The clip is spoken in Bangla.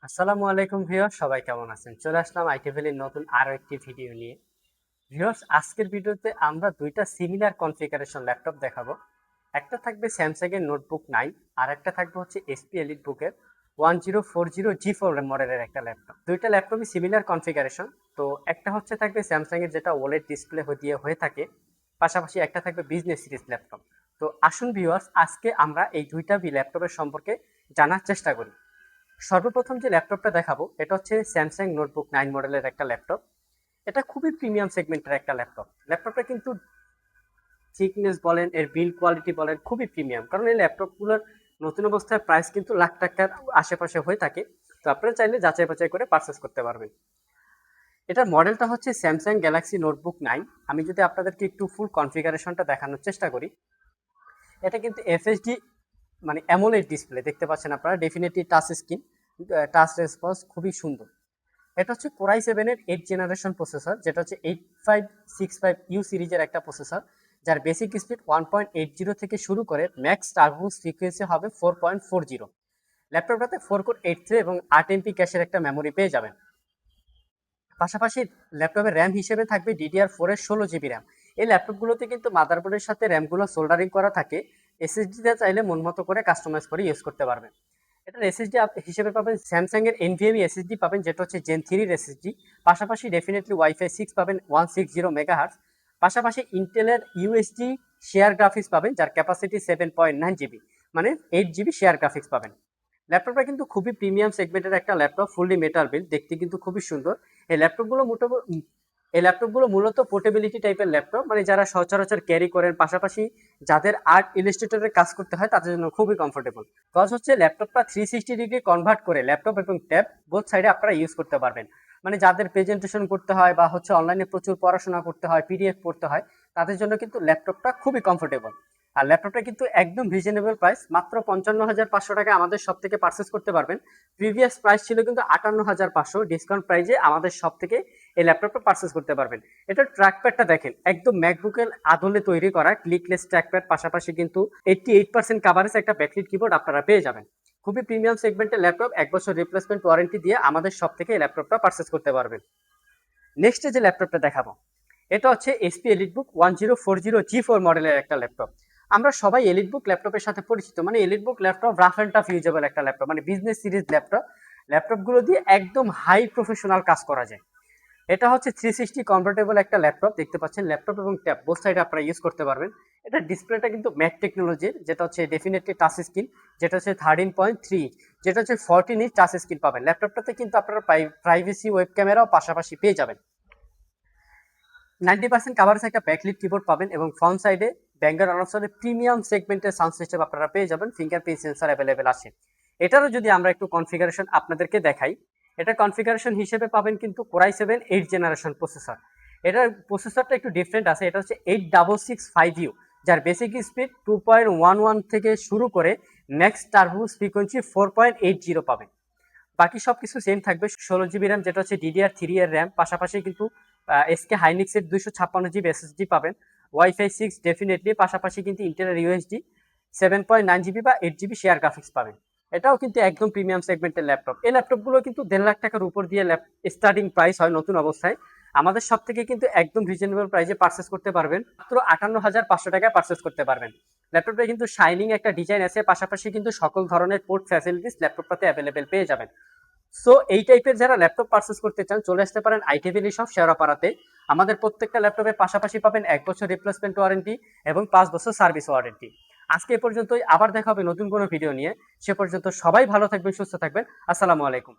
আসসালামু আলাইকুম ভিউয়ার্স, সবাই কেমন আছেন? চলে আসলাম আইটি ভ্যালির নতুন আরো একটি ভিডিও নিয়ে। ভিউয়ার্স, আজকের ভিডিওতে আমরা দুইটা সিমিলার কনফিগারেশন ল্যাপটপ দেখাবো। একটা থাকবে স্যামসাং এর নোটবুক 9, আর একটা থাকবে হচ্ছে এসপি এলিট বুকের 1040 G4 মডেলের একটা ল্যাপটপ। দুইটা ল্যাপটপই সিমিলার কনফিগারেশন। তো একটা হচ্ছে থাকবে স্যামসাং এর, যেটা ওলেড ডিসপ্লে দিয়ে হয়ে থাকে, পাশাপাশি একটা থাকবে বিজনেস সিরিজ ল্যাপটপ। তো আসুন ভিউয়ার্স, আজকে আমরা এই দুইটা ল্যাপটপের সম্পর্কে জানার চেষ্টা করি। সর্বপ্রথম যে ল্যাপটপটা দেখাবো এটা হচ্ছে স্যামসাং নোটবুক 9 মডেলের একটা ল্যাপটপ। এটা খুবই প্রিমিয়াম সেগমেন্টের একটা ল্যাপটপ। ল্যাপটপটা কিন্তু থিকনেস বলেন, এর বিল্ড কোয়ালিটি বলেন, খুবই প্রিমিয়াম। কারণ এই ল্যাপটপগুলোর নতুন অবস্থায় প্রাইস কিন্তু লাখ টাকার আশেপাশে হয়ে থাকে। তো আপনারা চাইলে যাচাই বাছাই করে পারচেস করতে পারবেন। এটার মডেলটা হচ্ছে স্যামসাং গ্যালাক্সি নোটবুক 9। আমি যদি আপনাদেরকে একটু ফুল কনফিগারেশনটা দেখানোর চেষ্টা করি, এটা কিন্তু এফএসডি মানে অ্যামোলেড ডিসপ্লে দেখতে পাচ্ছেন আপনারা, definitely touch screen, touch response খুবই সুন্দর। এটা হচ্ছে কোরাই সেভেনের 8 জেনারেশন প্রসেসর, যেটা হচ্ছে 8565U সিরিজের একটা প্রসেসর, যার বেসিক স্পিড 1.80 থেকে শুরু করে ম্যাক্স টার্বো ফ্রিকোয়েন্সি হবে 4.40। ল্যাপটপটাতে 4 কোর 8 থ্রি এবং 8 এমপি ক্যাশের একটা মেমোরি পেয়ে যাবেন। পাশাপাশি ল্যাপটপের র্যাম হিসেবে থাকবে DDR4 এর 16 GB র্যাম। এই ল্যাপটপগুলোতে কিন্তু মাদারবোর্ডের সাথে র্যামগুলো সোল্ডারিং করা থাকে। এসএসডিতে চাইলে মন মতো করে কাস্টমাইজ করে ইউজ করতে পারবেন। এটার এসএসডি হিসেবে পাবেন স্যামসাং এর এনভিএমই এসএসডি পাবেন, যেটা হচ্ছে Gen 3 এসএসডি। পাশাপাশি ডেফিনেটলি ওয়াইফাই 6 পাবেন 160 মেগাহার্টজ। পাশাপাশি ইন্টেলের ইউএসডি শেয়ার গ্রাফিক্স পাবেন, যার ক্যাপাসিটি 7.9 GB, মানে 8 GB শেয়ার গ্রাফিক্স পাবেন। ল্যাপটপটা কিন্তু খুবই প্রিমিয়াম সেগমেন্টের একটা ল্যাপটপ, ফুললি মেটাল বিল্ড, দেখতে কিন্তু খুবই সুন্দর। এই ল্যাপটপগুলো এই ল্যাপটপগুলো মূলত পোর্টেবিলিটি টাইপের ল্যাপটপ, মানে যারা সচরাচর ক্যারি করেন, পাশাপাশি যাদের আর্ট ইলাস্ট্রেটরের কাজ করতে হয় তাদের জন্য খুবই কমফোর্টেবল। প্লাস হচ্ছে ল্যাপটপটা 360 ডিগ্রি কনভার্ট করে ল্যাপটপ এবং ট্যাব বোথ সাইডে আপনারা ইউজ করতে পারবেন। মানে যাদের প্রেজেন্টেশন করতে হয় বা হচ্ছে অনলাইনে প্রচুর পড়াশোনা করতে হয়, পিডিএফ পড়তে হয়, তাদের জন্য কিন্তু ল্যাপটপটা খুবই কমফোর্টেবল। আর ল্যাপটপটা কিন্তু একদম রিজনেবল প্রাইস, মাত্র 55,500 টাকা আমাদের সব থেকে পারচেস করতে পারবেন। প্রিভিয়াস প্রাইস ছিল কিন্তু 58,500, ডিসকাউন্ট প্রাইজে আমাদের সব থেকে এই ল্যাপটপটা পারচেস করতে পারবেন। এটার ট্র্যাকপ্যাডটা দেখেন, একদম ম্যাকবুকের আদলে তৈরি করা ক্লিকলেস ট্র্যাকপ্যাড, পাশাপাশি কিন্তু 88% কাভারেজ একটা ব্যাকলিট কিবোর্ড আপনারা পেয়ে যাবেন। খুবই প্রিমিয়াম সেগমেন্টের ল্যাপটপ, 1 বছর রিপ্লেসমেন্ট ওয়ারেন্টি দিয়ে আমাদের সব থেকে এই ল্যাপটপটা পারচেস করতে পারবেন। নেক্সট যে ল্যাপটপটা দেখাবো এটা হচ্ছে এসপি এলিটবুক 1040G4 মডেলের একটা ল্যাপটপ। আমরা সবাই এলিটবুক ল্যাপটপের সাথে পরিচিত, মানে EliteBook laptop rough and tough usable একটা ল্যাপটপ, মানে বিজনেস সিরিজ ল্যাপটপ। ল্যাপটপগুলো দিয়ে একদম হাই প্রফেশনাল কাজ করা যায়। এটা হচ্ছে 360 কনভার্টেবল একটা ল্যাপটপ, দেখতে পাচ্ছেন ল্যাপটপ এবং ট্যাব বোথ সাইডে আপনারা ইউজ করতে পারবেন। এটা ডিসপ্লেটা কিন্তু ম্যাট টেকনোলজির, যেটা হচ্ছে ডেফিনেটলি টাচ স্ক্রিন, যেটা হচ্ছে 13.3, যেটা হচ্ছে 14 ইঞ্চ টাচ স্ক্রিন পাবেন। ল্যাপটপটাতে কিন্তু আপনারা প্রাইভেসি ওয়েব ক্যামেরাও পাশাপাশি পেয়ে যাবেন। 90% কাভারেজ একটা ব্যাকলিট কিবোর্ড পাবেন এবং ফ্রন্ট সাইডে ব্যাঙ্গার অলপশনে প্রিমিয়াম সেগমেন্টের সাউন্ড সিস্টেম আপনারা পেয়ে যাবেন। ফিঙ্গারপ্রিন্ট সেন্সর অ্যাভেলেবেল আছে। এটারও যদি আমরা একটু কনফিগারেশন আপনাদেরকে দেখাই, এটা কনফিগারেশন হিসেবে পাবেন কিন্তু কোরাই 7 8 জেনারেশন প্রসেসর। এটার প্রসেসরটা একটু ডিফারেন্ট আছে, এটা হচ্ছে 8665U, যার বেসিক স্পিড 2.11 থেকে শুরু করে ম্যাক্স টার্বো ফ্রিকোয়েন্সি 4.80 পাবেন। বাকি সবকিছু সেম থাকবে। 16 GB র্যাম, যেটা হচ্ছে DDR3 এর র্যাম, পাশাপাশি কিন্তু এসকে হাইনিক্সের 256 GB এসএসডি পাবেন, ওয়াইফাই 6 ডেফিনেটলি, পাশাপাশি কিন্তু ইন্টেলের ইউএসডি 7.9 GB বা 8 GB শেয়ার গ্রাফিক্স পাবেন। এটাও কিন্তু একদম প্রিমিয়াম সেগমেন্টের ল্যাপটপ। এই ল্যাপটপগুলো কিন্তু 1.5 লাখ টাকার উপর দিয়ে স্টার্টিং প্রাইস হয় নতুন অবস্থায়। আমাদের সব থেকে কিন্তু একদম রিজনেবল প্রাইসে পারচেস করতে পারবেন, মাত্র 58,500 টাকায় পারচেস করতে পারবেন। ল্যাপটপটা কিন্তু শাইনিং একটা ডিজাইন আছে, পাশাপাশি কিন্তু সকল ধরনের পোর্ট ফ্যাসিলিটিস ল্যাপটপটাতে অ্যাভেলেবেল পেয়ে যাবেন। সো এই টাইপের যারা ল্যাপটপ পারচেস করতে চান, চলে আসতে পারেন আইটি ভ্যালি শপ শেওড়াপাড়াতে। আমাদের প্রত্যেকটা ল্যাপটপের পাশাপাশি পাবেন 1 বছর রিপ্লেসমেন্ট ওয়ারেন্টি এবং 5 বছর সার্ভিস ওয়ারেন্টি। আজকে এ পর্যন্তই, আবার দেখা হবে নতুন কোনো ভিডিও নিয়ে। সে পর্যন্ত সবাই ভালো থাকবেন, সুস্থ থাকবেন। আসসালামু আলাইকুম।